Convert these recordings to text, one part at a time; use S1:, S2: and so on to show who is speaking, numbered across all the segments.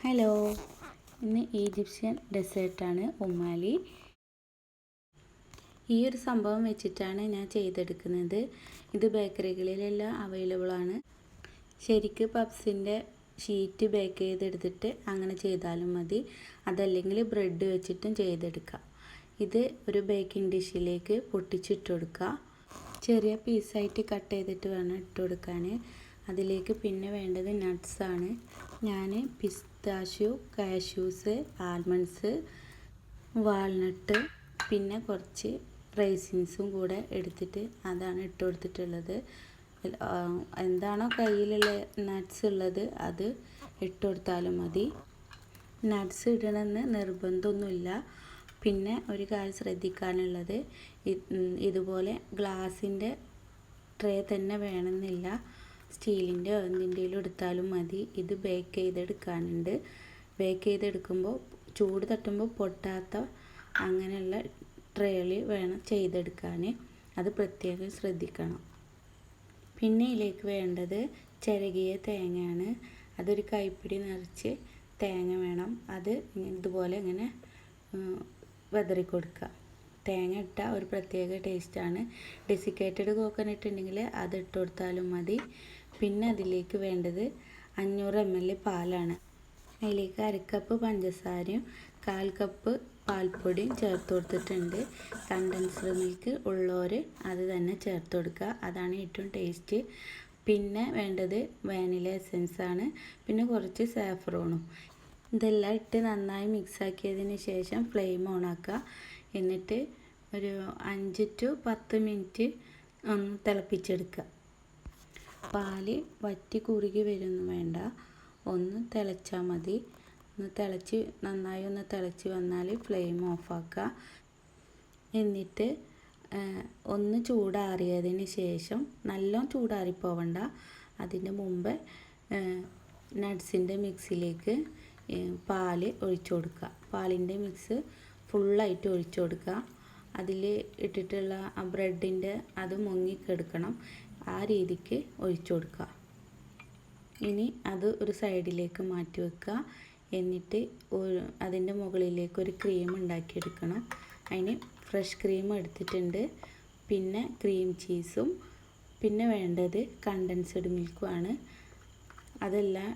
S1: Hello, ഇന്ന് Egyptian ഡെസേർട്ടാണ് ഉമ്മാലി. ഈ ഒരു സംഭവം വെച്ചിട്ടാണ് ഞാൻ ചെയ്തെടുക്കുന്നത്. ഇത് ബേക്കറികളിലെല്ലാം അവൈലബിൾ ആണ്. ശരിക്ക് പപ്സിൻ്റെ ഷീറ്റ് ബേക്ക് ചെയ്തെടുത്തിട്ട് അങ്ങനെ ചെയ്താലും മതി, അതല്ലെങ്കിൽ ബ്രെഡ് വെച്ചിട്ടും ചെയ്തെടുക്കാം. ഇത് ഒരു ബേക്കിംഗ് ഡിഷിലേക്ക് പൊട്ടിച്ചിട്ട് കൊടുക്കുക. ചെറിയ പീസായിട്ട് കട്ട് ചെയ്തിട്ട് വേണം ഇട്ട് കൊടുക്കാൻ. അതിലേക്ക് പിന്നെ വേണ്ടത് നട്ട്സാണ്. ഞാൻ പിസ്താഷ്യൂ, കാഷ്യൂസ്, ആൽമണ്ട്സ്, വാൾനട്ട്, പിന്നെ കുറച്ച് റൈസിൻസും കൂടെ എടുത്തിട്ട് അതാണ് ഇട്ട് കൊടുത്തിട്ടുള്ളത്. എന്താണോ കയ്യിലുള്ള നട്ട്സ് ഉള്ളത് അത് ഇട്ട് കൊടുത്താലും മതി. നട്ട്സ് ഇടണമെന്ന് നിർബന്ധമൊന്നുമില്ല. പിന്നെ ഒരു കാര്യം ശ്രദ്ധിക്കാനുള്ളത്, ഇതുപോലെ ഗ്ലാസിൻ്റെ ട്രേ തന്നെ വേണമെന്നില്ല, സ്റ്റീലിൻ്റെ എന്തിൻ്റെയും എടുത്താലും മതി. ഇത് ബേക്ക് ചെയ്തെടുക്കാനുണ്ട്. ബേക്ക് ചെയ്തെടുക്കുമ്പോൾ ചൂട് തട്ടുമ്പോൾ പൊട്ടാത്ത അങ്ങനെയുള്ള ട്രേയിൽ വേണം ചെയ്തെടുക്കാൻ. അത് പ്രത്യേകം ശ്രദ്ധിക്കണം. പിന്നെ ഇതിലേക്ക് വേണ്ടത് ചിരകിയ തേങ്ങയാണ്. അതൊരു കൈപ്പിടി നിറച്ച് തേങ്ങ വേണം. അത് ഇതുപോലെ ഇങ്ങനെ വെതറി കൊടുക്കുക. തേങ്ങ ഇട്ടാൽ ഒരു പ്രത്യേക ടേസ്റ്റാണ്. ഡെസിക്കേറ്റഡ് കോക്കനട്ട് ഉണ്ടെങ്കിൽ അത് ഇട്ട് കൊടുത്താലും മതി. പിന്നെ അതിലേക്ക് വേണ്ടത് 500 ml പാലാണ്. അതിലേക്ക് 1/2 കപ്പ് പഞ്ചസാരയും 1/4 കപ്പ് പാൽപ്പൊടിയും ചേർത്ത് കൊടുത്തിട്ടുണ്ട്. കണ്ടൻസ്ഡ് മിൽക്ക് ഉള്ളവർ അത് തന്നെ ചേർത്ത് കൊടുക്കുക, അതാണ് ഏറ്റവും ടേസ്റ്റ്. പിന്നെ വേണ്ടത് വാനില എസൻസാണ്, പിന്നെ കുറച്ച് സാഫ്രോണും. ഇതെല്ലാം ഇട്ട് നന്നായി മിക്സാക്കിയതിന് ശേഷം ഫ്ലെയിം ഓണാക്കുക. എന്നിട്ട് ഒരു 5 to 10 മിനിറ്റ് ഒന്ന് തിളപ്പിച്ചെടുക്കുക. പാല് വറ്റി കുറുകി വരുന്നു വേണ്ട, ഒന്ന് തിളച്ചാൽ മതി. നന്നായി ഒന്ന് തിളച്ച് വന്നാൽ ഫ്ലെയിം ഓഫാക്കുക. എന്നിട്ട് ഒന്ന് ചൂടാറിയതിന് ശേഷം, നല്ലോണം ചൂടാറിപ്പോവണ്ട, അതിന് മുമ്പ് നട്ട്സിൻ്റെ മിക്സിലേക്ക് പാല് ഒഴിച്ചു കൊടുക്കുക. പാലിൻ്റെ മിക്സ് ഫുള്ളായിട്ട് ഒഴിച്ചു കൊടുക്കുക. അതിൽ ഇട്ടിട്ടുള്ള ആ ബ്രെഡിൻ്റെ അത് മുങ്ങിക്കെടുക്കണം, ആ രീതിക്ക് ഒഴിച്ചു കൊടുക്കുക. ഇനി അത് ഒരു സൈഡിലേക്ക് മാറ്റി വെക്കുക. എന്നിട്ട് അതിൻ്റെ മുകളിലേക്ക് ഒരു ക്രീം ഉണ്ടാക്കിയെടുക്കണം. അതിന് ഫ്രഷ് ക്രീം എടുത്തിട്ടുണ്ട്, പിന്നെ ക്രീം ചീസും, പിന്നെ വേണ്ടത് കണ്ടൻസ്ഡ് മിൽക്കുമാണ്. അതെല്ലാം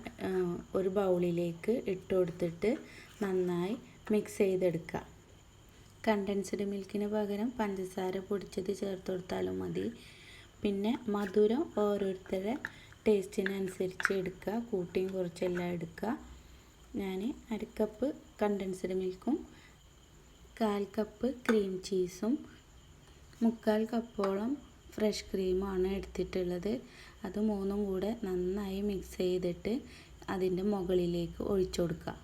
S1: ഒരു ബൗളിലേക്ക് ഇട്ട് കൊടുത്തിട്ട് നന്നായി മിക്സ് ചെയ്തെടുക്കുക. കണ്ടൻസ്ഡ് മിൽക്കിന് പകരം പഞ്ചസാര പൊടിച്ചത് ചേർത്ത് കൊടുത്താലും മതി. പിന്നെ മധുരം ഓരോരുത്തരുടെ ടേസ്റ്റിനനുസരിച്ച് എടുക്കുക, കൂട്ടിയും കുറച്ചെല്ലാം എടുക്കുക. ഞാൻ 1/2 കപ്പ് കണ്ടൻസ്ഡ് മിൽക്കും 1/4 കപ്പ് ക്രീം ചീസും 3/4 കപ്പോളം ഫ്രഷ് ക്രീമാണ് എടുത്തിട്ടുള്ളത്. അത് മൂന്നും കൂടെ നന്നായി മിക്സ് ചെയ്തിട്ട് അതിൻ്റെ മുകളിലേക്ക് ഒഴിച്ചു കൊടുക്കുക.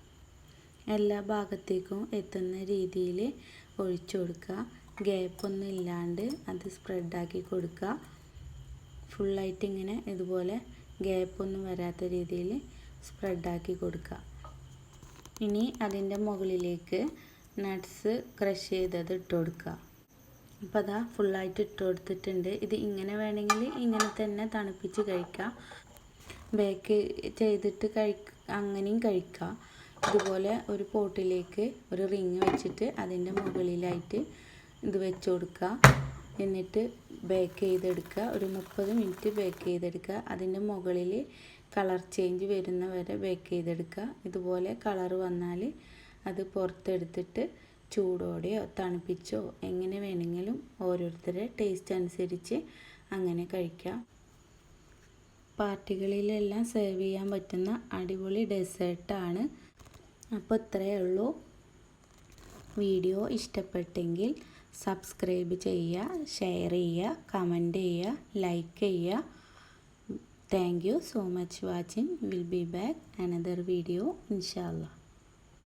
S1: എല്ലാ ഭാഗത്തേക്കും എത്തുന്ന രീതിയിൽ ഒഴിച്ചു കൊടുക്കുക. ഗ്യാപ്പൊന്നും ഇല്ലാണ്ട് അത് സ്പ്രെഡാക്കി കൊടുക്കുക. ഫുള്ളായിട്ട് ഇങ്ങനെ ഇതുപോലെ ഗ്യാപ്പൊന്നും വരാത്ത രീതിയിൽ സ്പ്രെഡാക്കി കൊടുക്കുക. ഇനി അതിൻ്റെ മുകളിലേക്ക് നട്ട്സ് ക്രഷ് ചെയ്തത് ഇട്ട് കൊടുക്കുക. അപ്പോൾ അതാ ഫുള്ളായിട്ട് ഇട്ട് കൊടുത്തിട്ടുണ്ട്. ഇത് ഇങ്ങനെ വേണമെങ്കിൽ ഇങ്ങനെ തന്നെ തണുപ്പിച്ച് കഴിക്കാം, ബേക്ക് ചെയ്തിട്ട് അങ്ങനെയും കഴിക്കാം. ഇതുപോലെ ഒരു പോട്ടിലേക്ക് ഒരു റിങ് വെച്ചിട്ട് അതിൻ്റെ മുകളിലായിട്ട് ഇത് വെച്ച് കൊടുക്കുക. എന്നിട്ട് ബേക്ക് ചെയ്തെടുക്കുക. ഒരു 30 മിനിറ്റ് ബേക്ക് ചെയ്തെടുക്കുക. അതിൻ്റെ മുകളിൽ കളർ ചേഞ്ച് വരുന്ന വരെ ബേക്ക് ചെയ്തെടുക്കുക. ഇതുപോലെ കളർ വന്നാൽ അത് പുറത്തെടുത്തിട്ട് ചൂടോടെയോ തണുപ്പിച്ചോ എങ്ങനെ വേണമെങ്കിലും ഓരോരുത്തരുടെ ടേസ്റ്റ് അനുസരിച്ച് അങ്ങനെ കഴിക്കാം. പാർട്ടികളിലെല്ലാം സെർവ് ചെയ്യാൻ പറ്റുന്ന അടിപൊളി ഡെസേർട്ടാണ്. അപ്പോൾ ഇത്രയേ ഉള്ളൂ. വീഡിയോ ഇഷ്ടപ്പെട്ടെങ്കിൽ സബ്സ്ക്രൈബ് ചെയ്യുക, ഷെയർ ചെയ്യുക, കമൻറ്റ് ചെയ്യുക, ലൈക്ക് ചെയ്യുക. Thank you so much watching. Will be back another video ഇൻഷാ അല്ലാ.